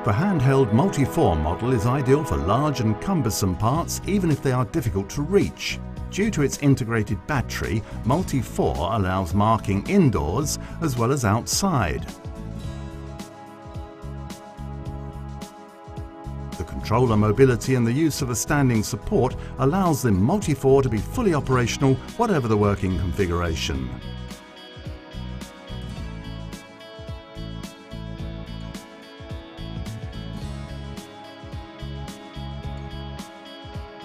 The handheld Multi4 model is ideal for large and cumbersome parts, even if they are difficult to reach. Due to its integrated battery, Multi4 allows marking indoors as well as outside. The controller mobility and the use of a standing support allows the Multi4 to be fully operational, whatever the working configuration.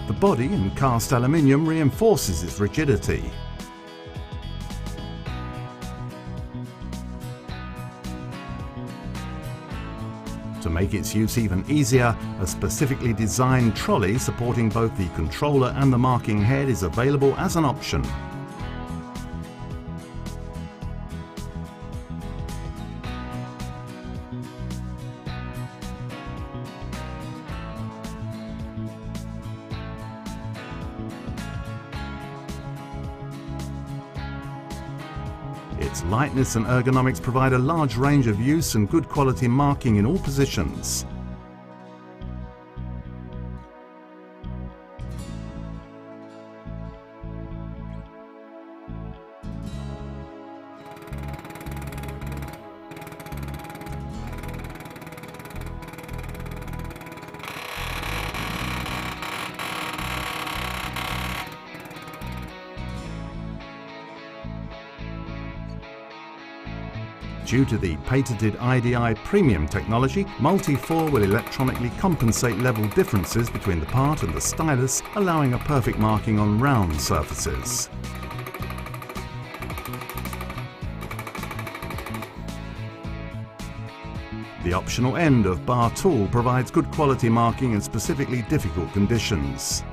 The body in cast aluminium reinforces its rigidity. To make its use even easier, a specifically designed trolley supporting both the controller and the marking head is available as an option. Its lightness and ergonomics provide a large range of use and good quality marking in all positions. Due to the patented IDI Premium technology, Multi4 will electronically compensate level differences between the part and the stylus, allowing a perfect marking on round surfaces. The optional end of bar tool provides good quality marking in specifically difficult conditions.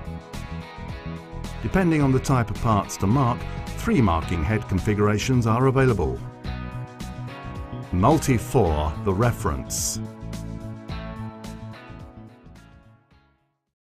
Depending on the type of parts to mark, 3 marking head configurations are available. Multi4, the reference.